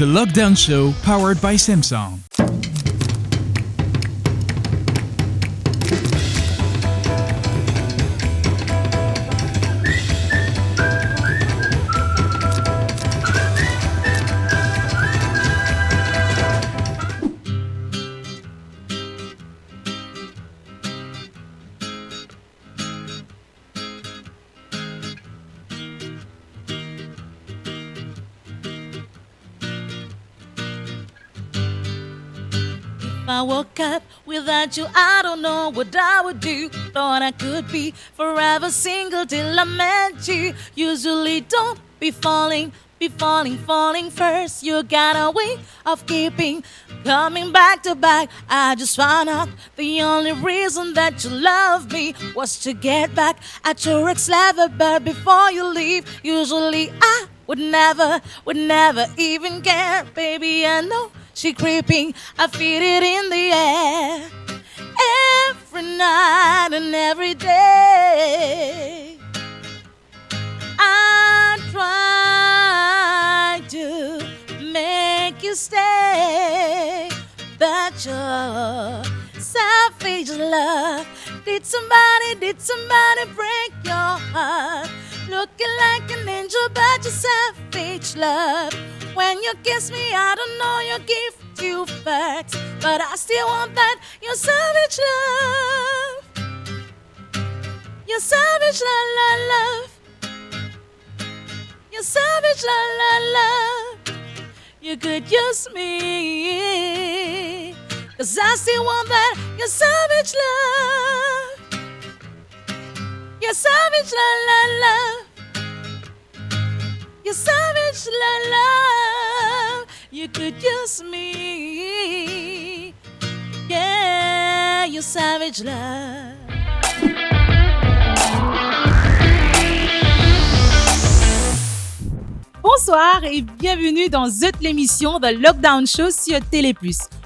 The Lockdown Show, powered by Samsung. If I woke up without you, I don't know what I would do. Thought I could be forever single till I met you. Usually don't be falling first. You got a way of keeping coming back to back. I just found out the only reason that you love me was to get back at your ex-lover. But before you leave, usually I would never even care. Baby, I know she creeping, I feel it in the air. Every night and every day I try to make you stay, but your savage love did somebody break your heart? Looking like an angel, but your savage love. When you kiss me, I don't know your gift, you facts, but I still want that, your savage love. Your savage love. Your savage love. You could use me, 'cause I still want that, your savage love. Your savage love. Your savage love. You could use me. Yeah, your savage love. Bonsoir et bienvenue dans l'émission de Lockdown Show sur Télé+.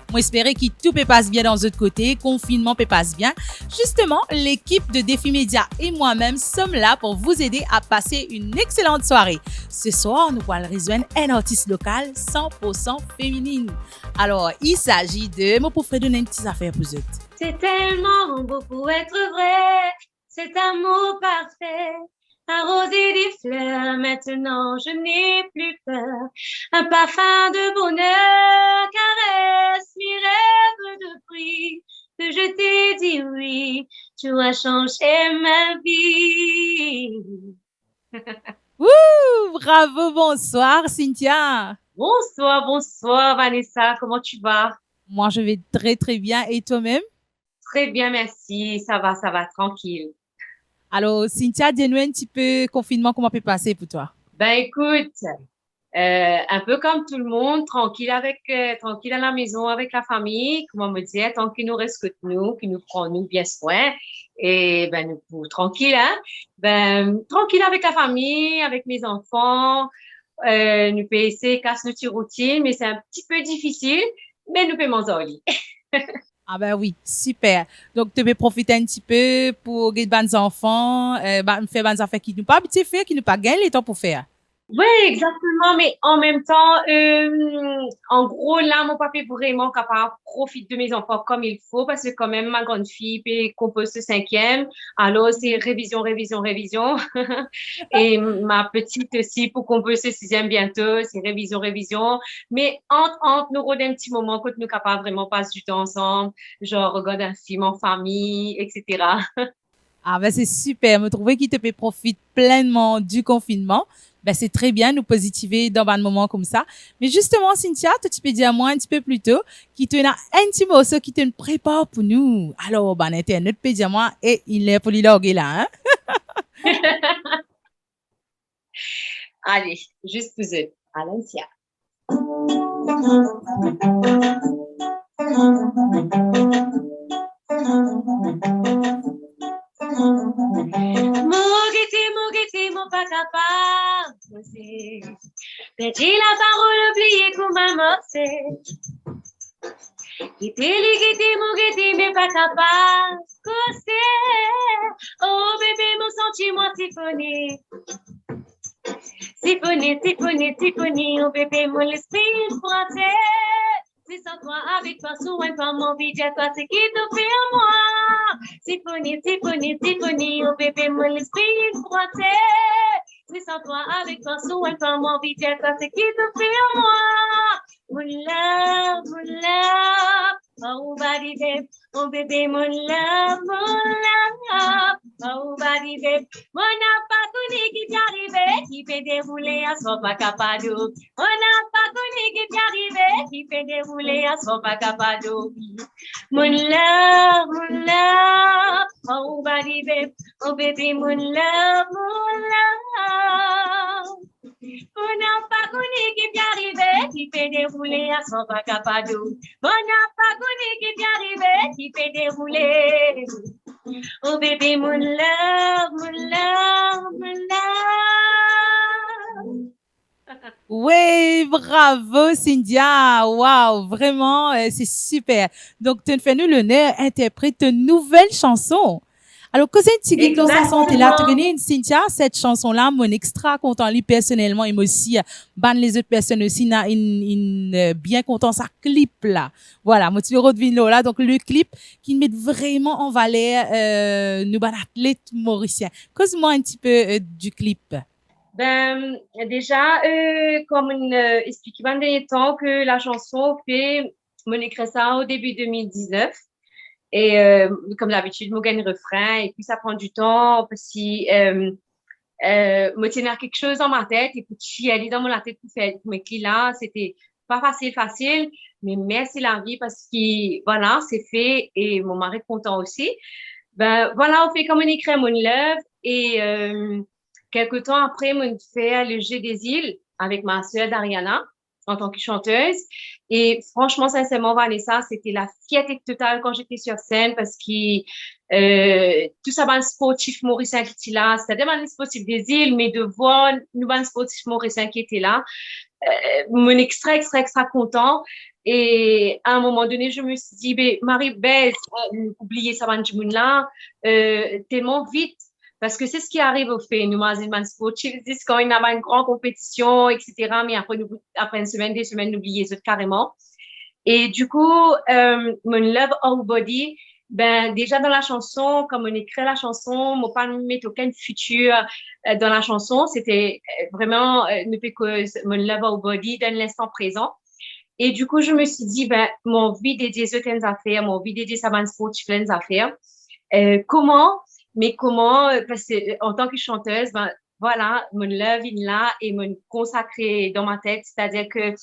Moi, espérer que tout peut passe bien dans l'autre côté, confinement peut passe bien. Justement, l'équipe de Défi Média et moi-même sommes là pour vous aider à passer une excellente soirée. Ce soir, nous allons rejoindre un artiste local 100% féminine. Alors, il s'agit de... Moi, pour faire donner une petite affaire pour vous. C'est tellement beau pour être vrai, cet amour parfait. Arroser des fleurs, maintenant je n'ai plus peur. Un parfum de bonheur caresse mes rêves de prix. Que je t'ai dit oui, tu as changé ma vie. Wouh! Bravo, bonsoir Cynthia. Bonsoir Vanessa, comment tu vas? Moi, je vais très très bien. Et toi-même? Très bien, merci. Ça va, tranquille. Alors, Cynthia, dis-nous un petit peu confinement, comment peut passer pour toi? Ben écoute, un peu comme tout le monde, tranquille à la maison avec la famille, comment me dire, tant qu'il nous reste que nous, qui nous prend nous bien soin, et ben nous tranquille, hein, ben tranquille avec la famille, avec mes enfants, nous pouvons essayer casse notre routine, mais c'est un petit peu difficile, mais nous pouvons manger au lit. Ah ben oui, super. Donc, tu peux profiter un petit peu pour aider les enfants, faire des affaires qui nous pas petit faire, qui nous pas gagner le temps pour faire. Oui, exactement, mais en même temps, en gros, là, mon papa est vraiment capable de profiter de mes enfants comme il faut, parce que quand même, ma grande fille compose ce 5e, alors c'est révision. Et ma petite aussi, pour composer ce 6e bientôt, c'est révision. Mais entre nous, on a un petit moment que nous sommes capables vraiment passer du temps ensemble, genre regarder un film en famille, etc. Ah ben c'est super, me trouver qui te peut profiter pleinement du confinement. Ben c'est très bien, nous positiver dans un moment comme ça. Mais justement, Cynthia, tu peux dire à moi un petit peu plus tôt, qui te a un petit morceau qui te prépare pour nous. Alors, ben, Internet peut dire à moi, et il est pour l'orgue là, hein? Allez, juste vous eux. Allons-y. Mougiti, mon pas capable. Perdi la parole, oublié comment m'amorcer. Mougiti, mais pas capable. Oh bébé, mon sentiment t'y connaît. Tiffany, oh bébé, mon esprit français. C'est sans toi, avec toi, souvent, pas mon budget, toi, c'est qui te fait à moi. Tiffany, oh bébé, mon esprit français. C'est sans toi, avec toi, souvent, pas mon budget, toi, c'est qui te fait à moi. Mon love, oh body babe, oh bébé, mon love, oh body babe. Mon n'a pas connu qui t'est arrivé, qui fait dérouler à son pacapado. On n'a pas connu qui t'est arrivé, qui fait dérouler à son pacapado. Mon love, oh body babe, oh bébé, mon love. On n'a pas connu qui t'est arrivé, qui fait dérouler à son pacapado. On n'a pas connu qui t'est arrivé, qui fait dérouler. Oh bébé, mon love, mon love, mon love. Oui, bravo Cynthia. Wow, vraiment, c'est super. Donc, tu fais-nous l'honneur d'interpréter une nouvelle chanson. Alors, cousin Tigui, dans sa santé là, tu connais Cynthia, cette chanson-là, mon extra content, lui, personnellement, et moi aussi, ban les autres personnes aussi, bien content, sa clip là. Voilà, moi, tu redevines là, donc le clip qui met vraiment en valeur, nous, ban athlètes mauriciens. Cause-moi un petit peu du clip. Ben, déjà, comme on expliquait dans les temps que la chanson fait, mon écrit ça au début 2019. Et comme d'habitude, je gagne le refrain et puis ça prend du temps parce que me tenir quelque chose dans ma tête et puis je aller dans mon tête pour faire mes clips là, c'était pas facile, mais merci la vie parce que voilà, c'est fait et mon mari est content aussi. Ben voilà, on fait comme on écrit mon love et quelque temps après, on fait le jeu des îles avec ma sœur Dariana en tant que chanteuse. Et franchement, sincèrement, Vanessa, c'était la fierté totale quand j'étais sur scène parce que tout ça, ben, sportif mauricien qui était là, c'est-à-dire ben, sportif des îles, mais de voir nous, ben, sportif mauricien qui était là, mon extra content. Et à un moment donné, je me suis dit, ben, Marie-Besse, oubliez ça, ben, là, tellement vite. Parce que c'est ce qui arrive au fait, nous, dans sportif, c'est quand il y a une grande compétition, etc., mais après une semaine, 2 semaines, nous oubliez ça carrément. Et du coup, mon Love Our Body, ben, déjà dans la chanson, comme on écrit la chanson, on pas mettre aucun futur dans la chanson, c'était vraiment, ne fait que mon Love Our Body dans l'instant présent. Et du coup, je me suis dit, ben, mon envie d'aider certaines affaires, mon envie d'aider ça, sportif, plein affaires. Comment, parce que en tant que chanteuse, ben, voilà, mon love il là et me consacrer dans ma tête, c'est-à-dire que,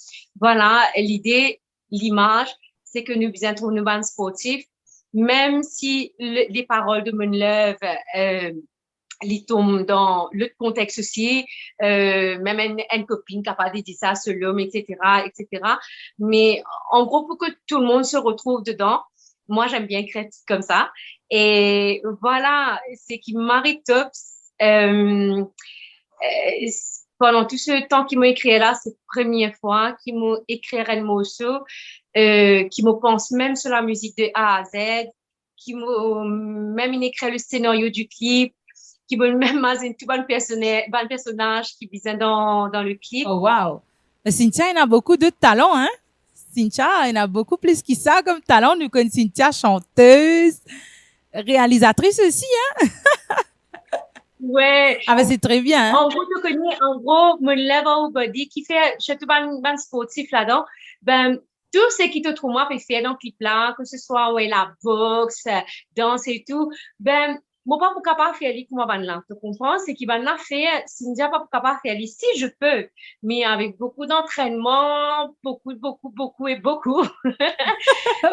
voilà, l'idée, l'image, c'est que nous besoin de nos bandes sportifs, même si les paroles de mon love, ils tombent dans l'autre contexte aussi, même une copine capable de dire ça sur l'homme, etc., etc. Mais en gros, pour que tout le monde se retrouve dedans, moi, j'aime bien créer comme ça. Et voilà, c'est qui Marie Tops, pendant tout ce temps qu'il m'a écrit là, c'est la première fois qu'il m'a écrit un morceau, qui me pense même sur la musique de A à Z, qui m'a même écrit le scénario du clip, qui m'a même imaginer tout bon personnage qui vient dans le clip. Oh, wow. Cynthia, il a beaucoup de talent, hein? Cynthia, il a beaucoup plus que ça comme talent. Nous connaissons Cynthia, chanteuse, réalisatrice aussi, hein? Ouais. Ah, ben c'est très bien, hein? En gros, tu connais, mon Love Our Body qui fait, je suis ban sportif là-dedans, ben, tout ce qui te trouve moi fait faire dans le clip là, que ce soit, ouais, la boxe, danse et tout, ben, moi, pas pour capable faire les moi, ban là. Tu comprends? C'est qu'il va là faire, Cynthia pas pour capable faire les, si je peux, mais avec beaucoup d'entraînement, beaucoup.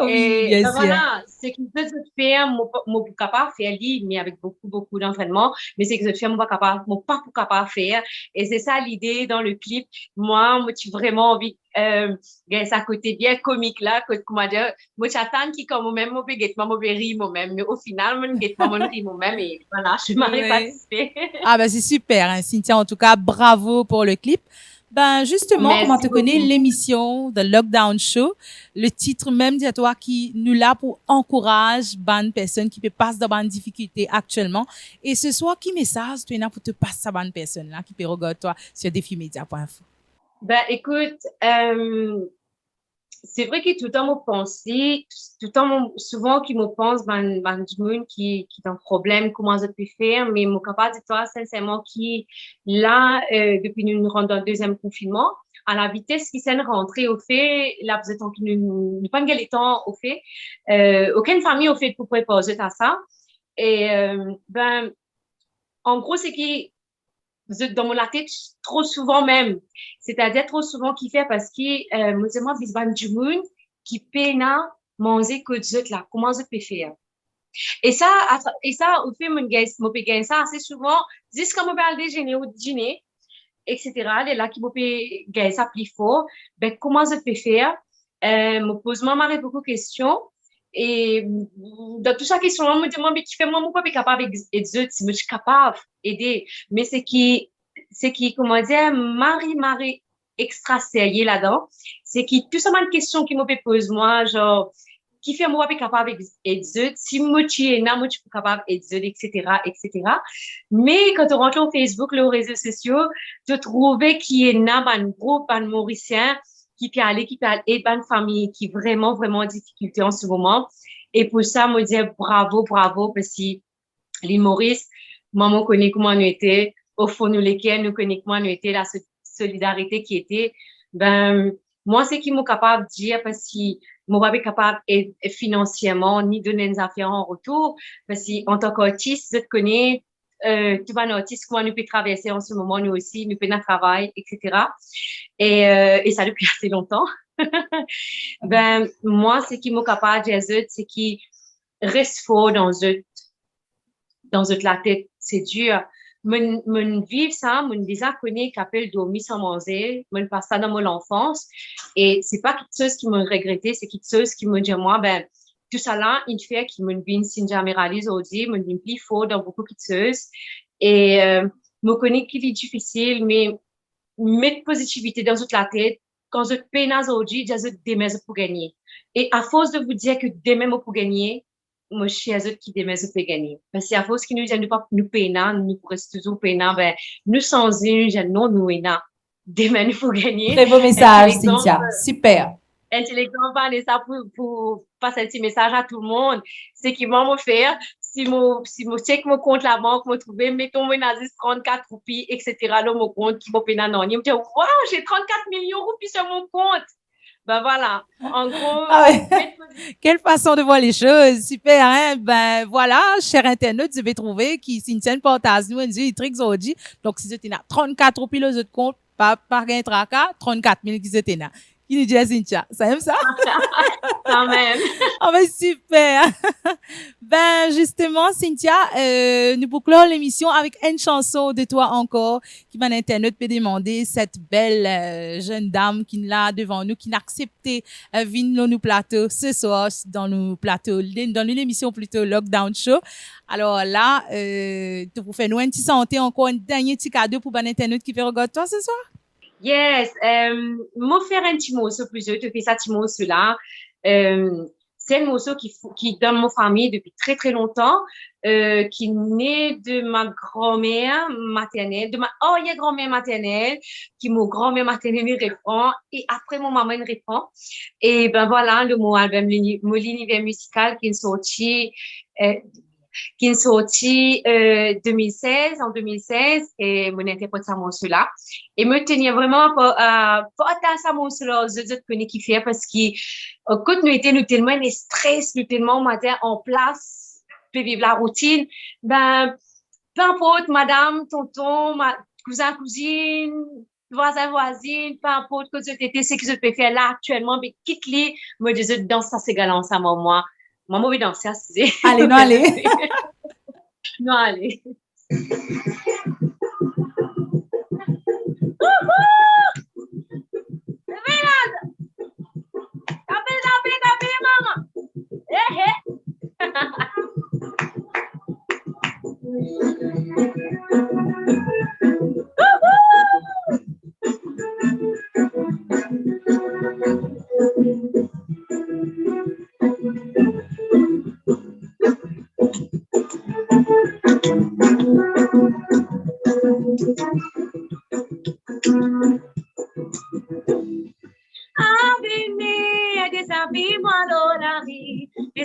Oui, Et bien ben sûr. voilà, c'est que je peux faire, moi, pour capable faire lui, mais avec beaucoup d'entraînement, mais c'est que je fais, moi, pas pour capable faire. Et c'est ça l'idée dans le clip. Moi, tu vraiment envie, ça côté bien comique là, comment dire, moi, j'attends qui comme moi-même, moi, rire moi-même, mais au final, moi, rire moi-même, et voilà, je m'arrive Ouais. participé. Ah, ben c'est super, hein, Cynthia. En tout cas, bravo pour le clip. Ben justement, Merci comment te connaît beaucoup. l'émission de Lockdown Show, le titre même de toi qui nous là pour encourager bonne personne qui peut passer dans bonne difficulté actuellement. Et ce soir, qui message tu es là pour te passer à bonne personne là qui peut regarder toi sur défimedia.info. Ben, écoute, c'est vrai que tout le temps, me pensé, tout le temps, souvent, qui me pense, du monde qui est un problème, comment je peux faire, mais mon capable de toi, sincèrement, qui, là, depuis nous rentrons dans le deuxième confinement, à la vitesse qui s'est rentrée au fait, là, vous êtes en nous pas de temps au fait, aucune famille au fait pour préparer à ça. Et, ben, en gros, c'est que dans mon tête trop souvent même. C'est-à-dire trop souvent qui fait parce que, moi, bisban du monde qui peine à manger que d'autres là. Comment je peux faire? Et ça, au fait, mon peut gagner ça assez souvent. Jusqu'à mon parle déjeuner ou dîner, etc. Les là qui me gagner ça plus fort. Ben, comment je peux faire? Me pose moi beaucoup de questions. Et dans toute sa question, on me demande, mais qui fait moi, mon papa est capable d'aider, si je suis capable d'aider. Mais c'est qui, comment dire, Marie extra sérieux là-dedans. C'est qui, tout ça, une question qui me pose moi, genre, qui fait moi, capable d'aider, si moi, tu es là, moi, tu es capable d'aider, etc., etc. Mais quand on rentre sur Facebook, les réseaux sociaux, tu trouves qu'il y a un groupe, un Mauricien, qui peut aller aider une famille qui est vraiment, vraiment en difficulté en ce moment. Et pour ça, moi, dire bravo, bravo, parce que les Maurice, maman connaît comment nous était, au fond, nous connaît comment nous était, la solidarité qui était. Ben, moi, c'est qui m'ont capable de dire, parce que moi, pas capable financièrement, ni donner des affaires en retour, parce que en tant qu'artiste, je te connais, tu vas un artiste, comment nous peut traverser en ce moment, nous aussi, nous peut notre travail, etc. Et ça depuis assez longtemps. Ben, moi, ce qui m'a capable de dire, c'est qu'il reste fort dans la tête. C'est dur. Mon vivre ça, mon déjà connaît qu'appelle dormir sans manger, mon passe ça dans mon enfance. Et c'est pas quelque chose qui m'a regretté, c'est quelque chose qui m'a dit, moi, ben, tout ça là, il fait qui m'a bien si jamais réalisé aujourd'hui, m'a bien plus fort dans beaucoup de choses. Et, me connaît qu'il est difficile, mais mettre positivité dans toute la tête. Quand je peine aujourd'hui, je demain pour gagner. Et à force de vous dire que demain pour gagner, moi, je suis à eux qui demain je peux gagner. Parce qu'à force qu'ils nous disent pas nous peinant, nous restons toujours peinant, ben, nous sans une, non, nous peinant. Demain, il faut gagner. Très beau message, Cynthia. Super. Intellectuellement parler ça pour passer un petit message à tout le monde. C'est qu'ils vont me faire, si je check mon compte la banque, me trouver, mettons, moi, dans 34 roupies, etc., là, mon compte, qui m'a payé non. Il me dit, waouh, j'ai 34 millions de roupies sur mon compte. Ben voilà. En gros, ah ouais. Quelle façon de voir les choses. Super, hein? Ben voilà, cher internaute, je vais trouver qui Cynthia partage nous un truc aujourd'hui. Donc, si c'était là, 34 roupies, le autre compte, par un tracas, 34 000 qui étaient là. Qui nous dit à Cynthia? Ça aime ça? Quand même. Oh, ben super! Ben, justement, Cynthia, nous bouclons l'émission avec une chanson de toi encore qui va l'internet peut demander cette belle jeune dame qui l'a devant nous, qui n'a accepté venir dans nos plateaux ce soir, dans nos plateaux, dans une émission plutôt Lockdown Show. Alors là, pour faire nous un petit santé, encore un dernier petit cadeau pour ben internet qui fait regarder toi ce soir? Yes, moi faire un petit morceau plusieurs, tu fais ça petit morceau là. C'est un morceau qui dans mon famille depuis très très longtemps, qui naît de ma grand-mère maternelle, il y a grand-mère maternelle, qui mon grand-mère maternelle me répond, et après mon maman me répond. Et ben voilà, le mot album, mon univers musical qui est sorti, qui est sorti 2016, en 2016, et mon interprète ça morceau-là. Et me tenir vraiment à ça morceau-là, je connais qui fait parce que quand nous étions tellement de stress, nous tellement matin en place, pour vivre la routine, ben, peu importe, madame, tonton, cousin, cousine, voisin, voisine, peu importe que ce que c'est que je peux faire là actuellement, mais quitte-les, moi, je danse ça, c'est galant, ça, moi. Maman, oui, danser, c'est. Allez, non, allez. Non, allez. Maman.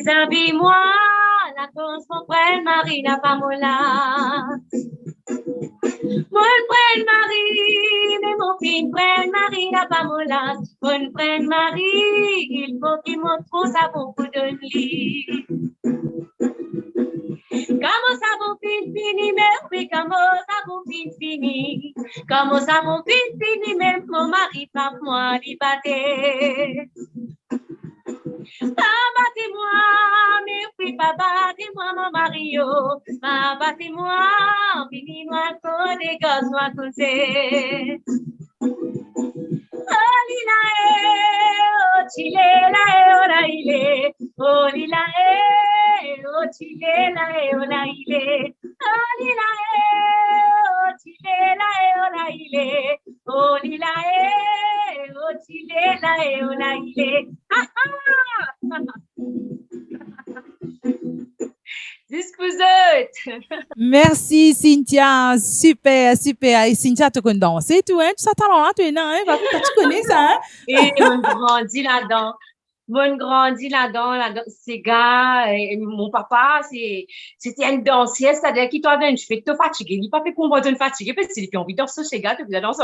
amis, moi, la cause mon frère Marie n'a pas mola. Mon frère Marie, mais mon fils frère Marie n'a pas mola. Mon frère Marie, il faut qu'il montre ça beaucoup de lit. Comment ça vous fini, mais oui, comment ça vous fini. Comment ça vous fini, même mon mari, pas moi, il battait. Battez-moi, mais oui, battez-moi, mon Mario. Battez-moi, fini-moi, pour des gosses, moi, cousin. Oh, lila, oh, chile, la, oh, la, il est. Oh, lila, oh, chile, la, oh, la, il est. Oh, lila, oh, chile, la, oh, la, il est. Oh, lila, oh, chile, la, oh, la, il est. Jusqu'aux autres. Merci Cynthia, super. Et Cynthia, tu connais danser, tout, hein? Tu sais, talent-là, tu es là, hein? Tu connais ça, hein? Et on grandit là-dedans. Mon grandi là-dedans, ces gars, mon papa, c'était une dansière, c'est-à-dire qu'il t'avait une fête, t'es fatigué, il n'a pas fait comprendre une fatigué, parce qu'il a envie de danser ces gars, tu veux danser.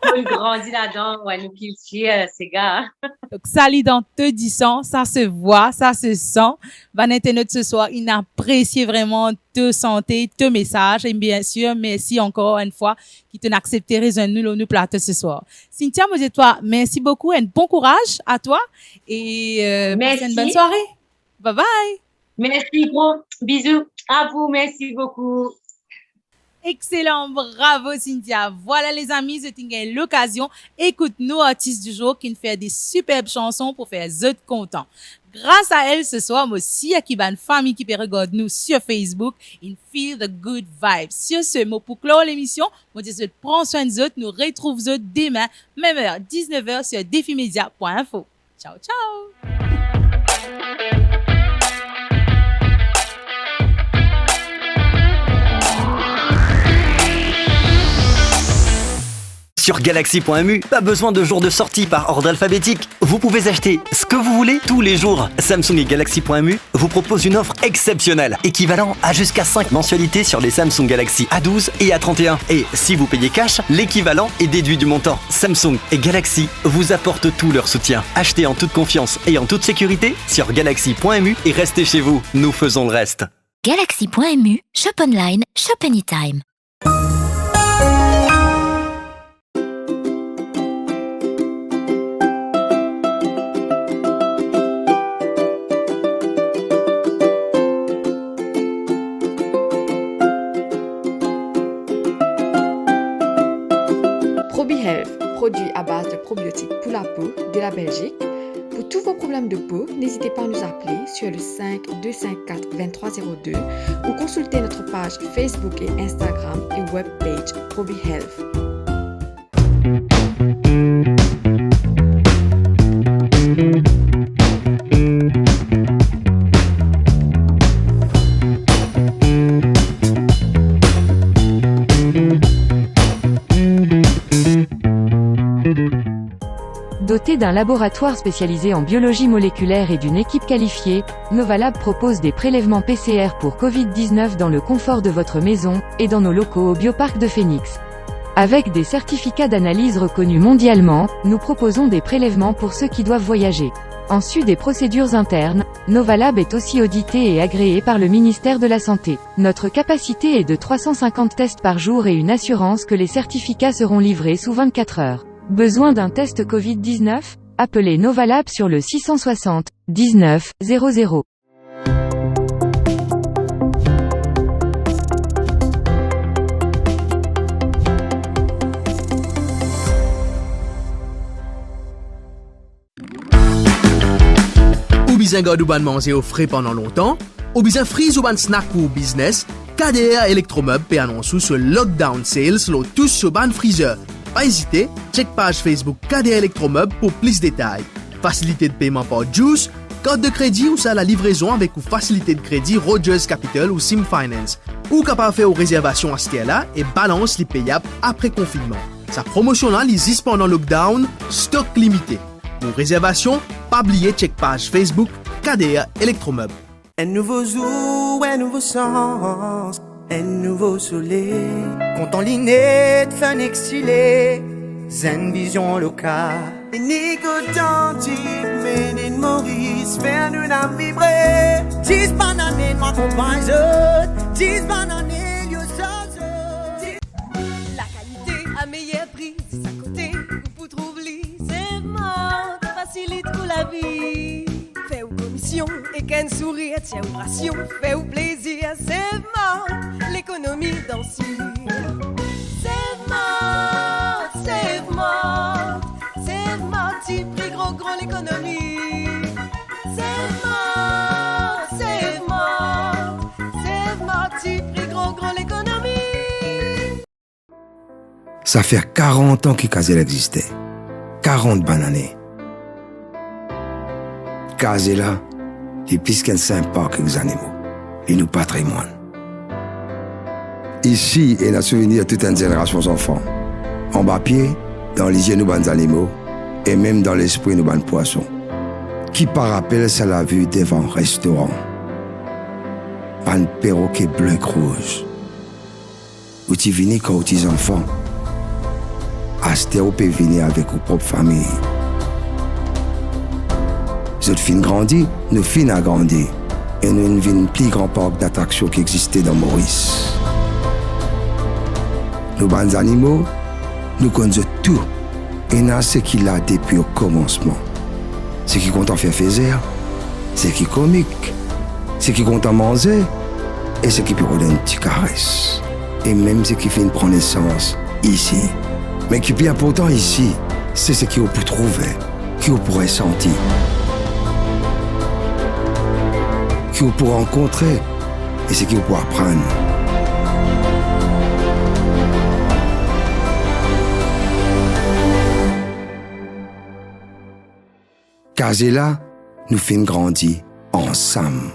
Mon grandi là-dedans, ouais, nous qu'il tient, ces gars. Donc, ça lit dans te disant, ça se voit, ça se sent. Van Internet ce soir, il apprécie vraiment te santé, te message, et bien sûr, merci encore une fois, qui t'ont accepté raisonner nous plateau ce soir. Cynthia, moi, dis toi, merci beaucoup, et bon courage à toi. Et passez une bonne soirée. Bye bye. Merci, gros. Bisous à vous. Merci beaucoup. Excellent. Bravo, Cynthia. Voilà, les amis, j'ai eu l'occasion. Écoute nos artistes du jour qui nous font des superbes chansons pour faire eux contents. Grâce à elle, ce soir, moi aussi, il y a une famille qui peut regarder nous sur Facebook. In Feel the Good Vibes. Sur ce mot, pour clore l'émission, moi, je prends soin de vous. Nous retrouvons demain, même heure, 19h sur defimedia.info. Ciao, ciao! Sur Galaxy.mu, pas besoin de jours de sortie par ordre alphabétique. Vous pouvez acheter ce que vous voulez tous les jours. Samsung et Galaxy.mu vous proposent une offre exceptionnelle, équivalent à jusqu'à 5 mensualités sur les Samsung Galaxy A12 et A31. Et si vous payez cash, l'équivalent est déduit du montant. Samsung et Galaxy vous apportent tout leur soutien. Achetez en toute confiance et en toute sécurité sur Galaxy.mu et restez chez vous. Nous faisons le reste. Galaxy.mu, shop online, shop anytime. Produit à base de probiotiques pour la peau de la Belgique. Pour tous vos problèmes de peau, n'hésitez pas à nous appeler sur le 5 254 2302 ou consulter notre page Facebook et Instagram et webpage Probi Health. Doté d'un laboratoire spécialisé en biologie moléculaire et d'une équipe qualifiée, Novalab propose des prélèvements PCR pour Covid-19 dans le confort de votre maison, et dans nos locaux au Bioparc de Phoenix. Avec des certificats d'analyse reconnus mondialement, nous proposons des prélèvements pour ceux qui doivent voyager. En sus des procédures internes, Novalab est aussi audité et agréé par le ministère de la Santé. Notre capacité est de 350 tests par jour et une assurance que les certificats seront livrés sous 24 heures. Besoin d'un test Covid-19? Appelez Novalab sur le 660 19 00. Ou bien garde ou ban manger au frais pendant longtemps, ou bien freeze ou ban snack ou business, KDR Electromeubles peut annoncer ce lockdown sales lo tous sur ban freezer. Pas hésiter, check page Facebook KDR Electromeubles pour plus de détails. Facilité de paiement par Juice, carte de crédit ou ça la livraison avec ou facilité de crédit Rogers Capital ou Sim Finance. Ou capable faire aux réservations à ce là et balance les payables après confinement. Sa promotion là, les pendant lockdown, stock limité. Pour réservation, pas oublier check page Facebook KDR Electromeubles. Un nouveau jour, un nouveau sens, un nouveau soleil. Compte en ligne, fin exilé, zen vision locale. Unique authentique, made in Maurice, faire nous la vibrer. 10 bananes, m'accompagne, 10 bananes, yo ça. La qualité à meilleur prix, c'est à côté, vous trouvez, c'est mort, facilite pour la vie. Fait ou commission et qu'un sourire, tiens ou ration, fait ou plaisir, c'est mort, l'économie dans ce c'est mort, c'est mort, c'est mort, petit prix gros l'économie. C'est mort, c'est mort, c'est mort, petit prix gros l'économie. Ça fait 40 ans que Kazel existait. 40 bonnes années. Kazel là, est plus qu'un simple parc que les animaux. Et nous patrimoine. Ici, il y a un souvenir de toute une génération d'enfants. En bas pied, dans les yeux, nous bonnes animaux, et même dans l'esprit, nous bonnes poissons. Qui par rappel, ça l'a vu devant un restaurant. Un perroquet bleu et rouge. Où tu venais quand tu es enfant. Astéro peut venir avec vos propres familles. Vous êtes fin grandi, nous fin agrandi. Et nous avons un plus grand parc d'attractions qui existait dans Maurice. Nos bons animaux, nous connaissons tout. Et nous ce qu'il a depuis le commencement. Ce qui compte en faire faire, ce qui est comique, ce qui compte en manger, et ce qui peut donner une petite caresse. Et même ce qui fait une prendre naissance ici. Mais qui est bien important ici, c'est ce qu'on peut trouver, qu'on pourrait sentir, qu'on pourrait rencontrer et ce qu'on peut apprendre. Kazel là, nous fait grandir ensemble.